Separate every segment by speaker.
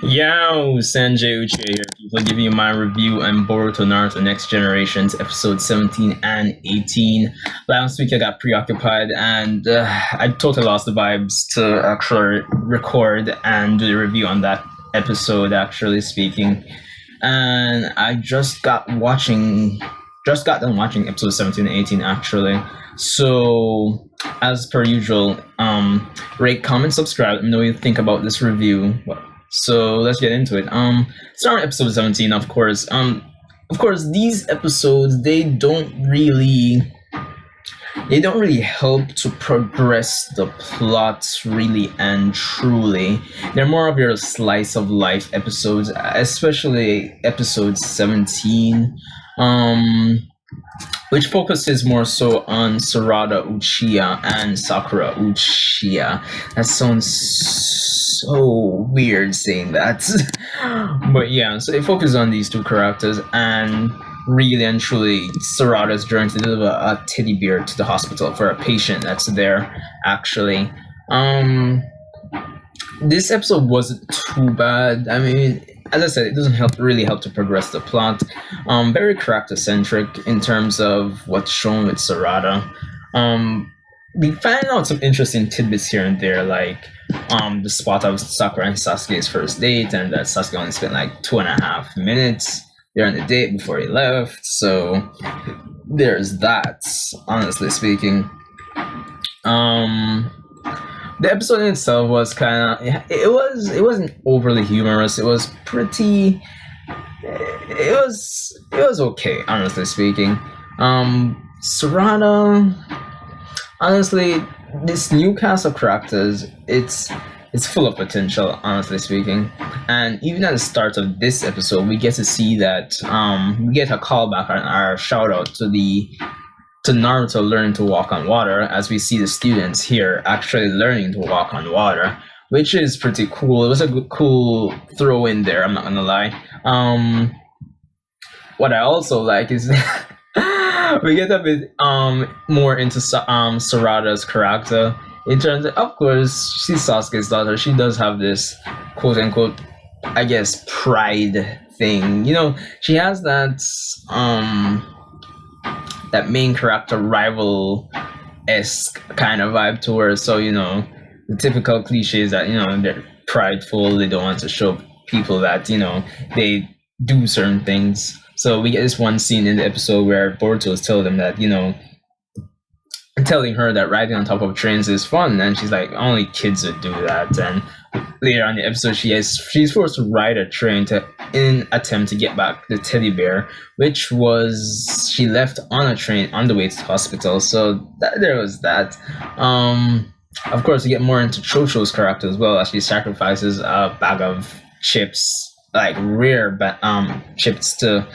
Speaker 1: Yo, Sanjay Uchiha here. People giving you my review on Boruto Naruto Next Generations, episode 17 and 18. Last week I got preoccupied and I totally lost the vibes to actually record and do the review on that episode, actually speaking. And I just got done watching episode 17 and 18 actually. So, as per usual, rate, comment, subscribe. Let me know what you think about this review. So let's get into it. Start on episode 17, of course. Of course, these episodes they don't really help to progress the plot really and truly. They're more of your slice of life episodes, especially episode 17. Which focuses more so on Sarada Uchiha and Sakura Uchiha. That sounds so weird saying that. But yeah, so it focuses on these two characters and really and truly Sarada's journey to deliver a teddy bear to the hospital for a patient that's there, actually. This episode wasn't too bad. I mean, as I said, it doesn't really help to progress the plot. Very character centric in terms of what's shown with Sarada. We find out some interesting tidbits here and there, like the spot of Sakura and Sasuke's first date, and that Sasuke only spent like 2.5 minutes during the date before he left. So there's that. Honestly speaking, the episode in itself was kind of it wasn't overly humorous. It was pretty. It was okay, honestly speaking. Sarada, honestly, this new cast of characters, it's full of potential, honestly speaking. And even at the start of this episode, we get to see that we get a callback and our shout out to Naruto learning to walk on water, as we see the students here actually learning to walk on water, which is pretty cool. It was a cool throw in there, I'm not gonna lie. What I also like is we get a bit more into Sarada's character. In terms of course, she's Sasuke's daughter. She does have this quote unquote, I guess, pride thing. You know, she has that that main character rival-esque kind of vibe to her. So, you know, the typical cliches that, you know, they're prideful, they don't want to show people that, you know, they do certain things. So we get this one scene in the episode where Boruto is telling them that, you know, telling her that riding on top of trains is fun, and she's like, only kids would do that. And later on in the episode, she's forced to ride a train in an attempt to get back the teddy bear, which was she left on a train on the way to the hospital. So there was that. Of course, we get more into Chocho's character as well, as she sacrifices a bag of chips, like rare chips, to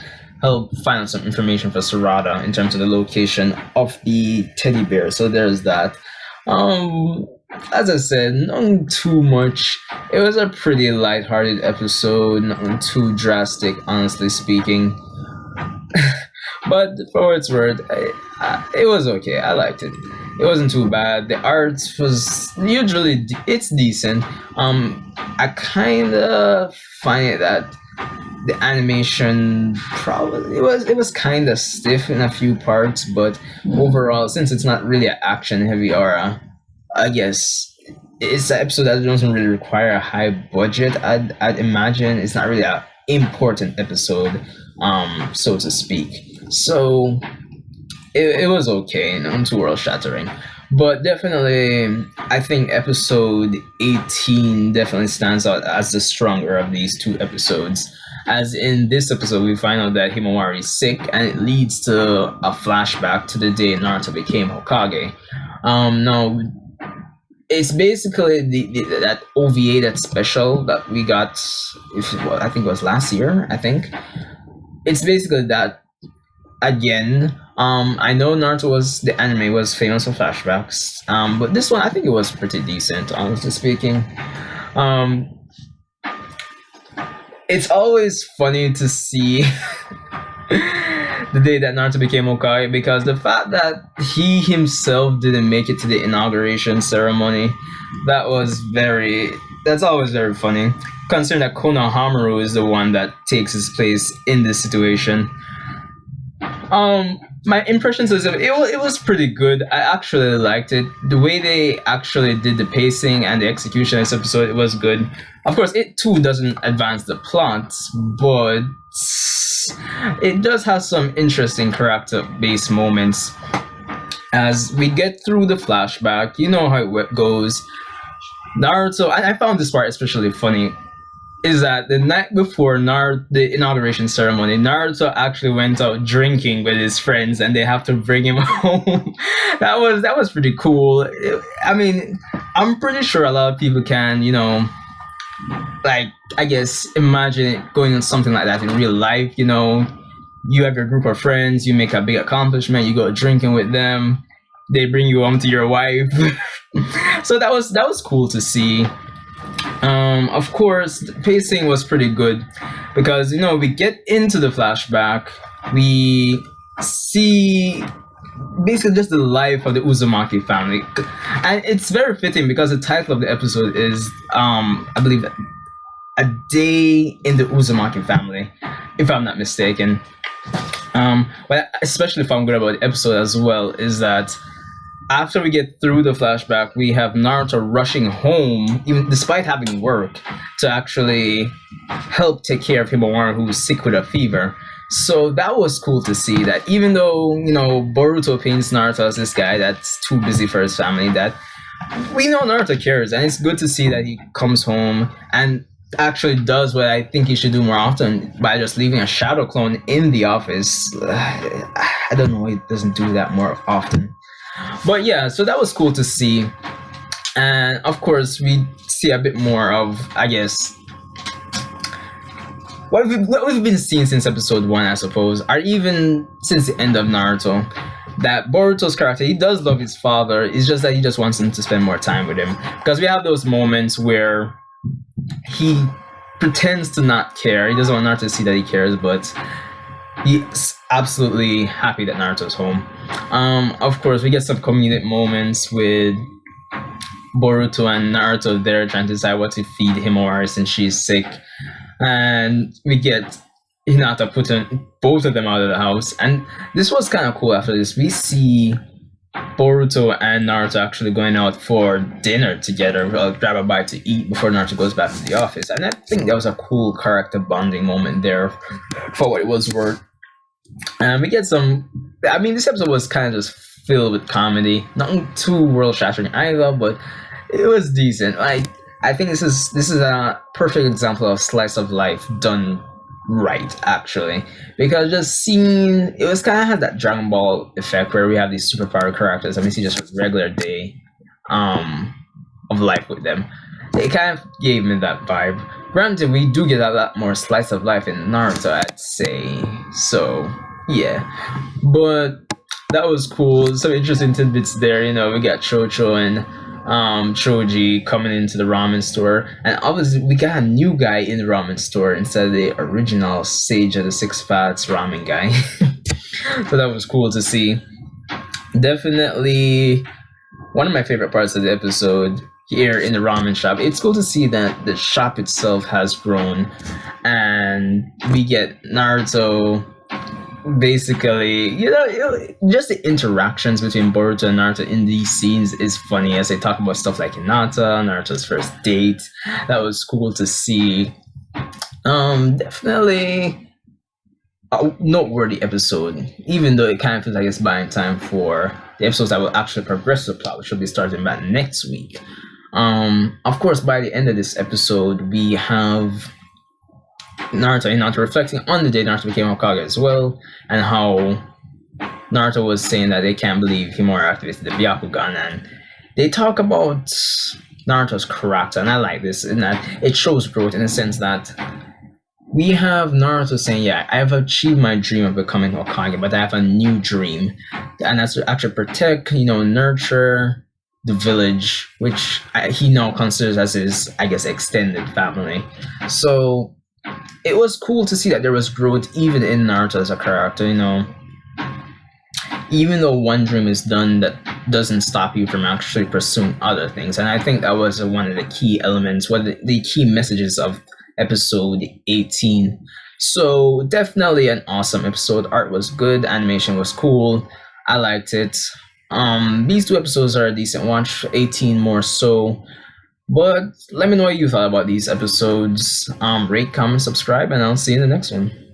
Speaker 1: help find out some information for Sarada in terms of the location of the teddy bear. So there's that. As I said, nothing too much. It was a pretty lighthearted episode, nothing too drastic, honestly speaking. But for what it's worth, it was okay. I liked it. It wasn't too bad. The art was it's decent. I kind of find it that the animation probably it was kind of stiff in a few parts, but overall, since it's not really an action heavy aura, I guess it's an episode that doesn't really require a high budget. I'd imagine it's not really an important episode, so to speak. So it was okay, not too world shattering. But definitely, I think episode 18 definitely stands out as the stronger of these two episodes. As in this episode, we find out that Himawari is sick, and it leads to a flashback to the day Naruto became Hokage. Now, it's basically that OVA, that special that we got, I think it was last year, I think. It's basically that again. I know the anime was famous for flashbacks, but this one I think it was pretty decent, honestly speaking. It's always funny to see the day that Naruto became Hokage, because the fact that he himself didn't make it to the inauguration ceremony, that was very That's always very funny. Considering that Konohamaru is the one that takes his place in this situation. My impressions is it was pretty good. I actually liked it. The way they actually did the pacing and the execution of this episode, it was good. Of course, it too doesn't advance the plot, but it does have some interesting character-based moments. As we get through the flashback, you know how it goes. Naruto, and I found this part especially funny, is that the night before the inauguration ceremony, Naruto actually went out drinking with his friends, and they have to bring him home. That was pretty cool. I mean, I'm pretty sure a lot of people can, like, I guess, imagine going on something like that in real life. You have your group of friends, you make a big accomplishment, you go drinking with them, they bring you home to your wife. So that was cool to see. Of course, the pacing was pretty good because we get into the flashback, we see basically just the life of the Uzumaki family, and it's very fitting because the title of the episode is, I believe, A Day in the Uzumaki Family, if I'm not mistaken. What I especially found good about the episode as well is that after we get through the flashback, we have Naruto rushing home, even despite having work, to actually help take care of Himawari, who's sick with a fever. So that was cool to see that even though, Boruto paints Naruto as this guy that's too busy for his family, that we know Naruto cares, and it's good to see that he comes home and actually does what I think he should do more often by just leaving a shadow clone in the office. I don't know why he doesn't do that more often. But yeah, so that was cool to see. And of course, we see a bit more of, I guess, what we've been seeing since episode 1, I suppose, or even since the end of Naruto. That Boruto's character, he does love his father, it's just that he just wants him to spend more time with him. Because we have those moments where he pretends to not care. He doesn't want Naruto to see that he cares, but he's absolutely happy that Naruto's home. Of course, we get some comedic moments with Boruto and Naruto there trying to decide what to feed Himawari since she's sick. And we get Hinata putting both of them out of the house. And this was kind of cool. After this, we see Boruto and Naruto actually going out for dinner together. We'll grab a bite to eat before Naruto goes back to the office. And I think that was a cool character bonding moment there for what it was worth. And we get some, I mean, this episode was kind of just filled with comedy. Nothing too world-shattering either, but it was decent. I think this is a perfect example of slice of life done right, actually, because just seeing it was kind of had that Dragon Ball effect where we have these superpower characters and we see just a regular day of life with them. It kind of gave me that vibe. Granted, we do get a lot more slice of life in Naruto, I'd say. So yeah, but that was cool. Some interesting tidbits there. We got Chocho and Choji coming into the ramen store, and obviously we got a new guy in the ramen store instead of the original Sage of the Six Paths ramen guy. So that was cool to see. Definitely one of my favorite parts of the episode here in the ramen shop. It's cool to see that the shop itself has grown, and we get Naruto basically, just the interactions between Boruto and Naruto in these scenes is funny as they talk about stuff like Hinata, Naruto's first date. That was cool to see. Definitely a noteworthy episode, even though it kind of feels like it's buying time for the episodes that will actually progress the plot, which will be starting back next week. Of course, by the end of this episode, we have Naruto and Hinata reflecting on the day Naruto became Hokage as well, and how Naruto was saying that they can't believe Himura activated the Byakugan, and they talk about Naruto's character, and I like this in that it shows growth in the sense that we have Naruto saying, yeah, I have achieved my dream of becoming Hokage, but I have a new dream, and that's to actually protect, nurture the village, which he now considers as his, I guess, extended family. So it was cool to see that there was growth even in Naruto as a character, Even though one dream is done, that doesn't stop you from actually pursuing other things. And I think that was one of the key elements, one of the key messages of episode 18. So definitely an awesome episode. Art was good, animation was cool. I liked it. These two episodes are a decent watch, 18 more so. But let me know what you thought about these episodes. Rate, comment, subscribe, and I'll see you in the next one.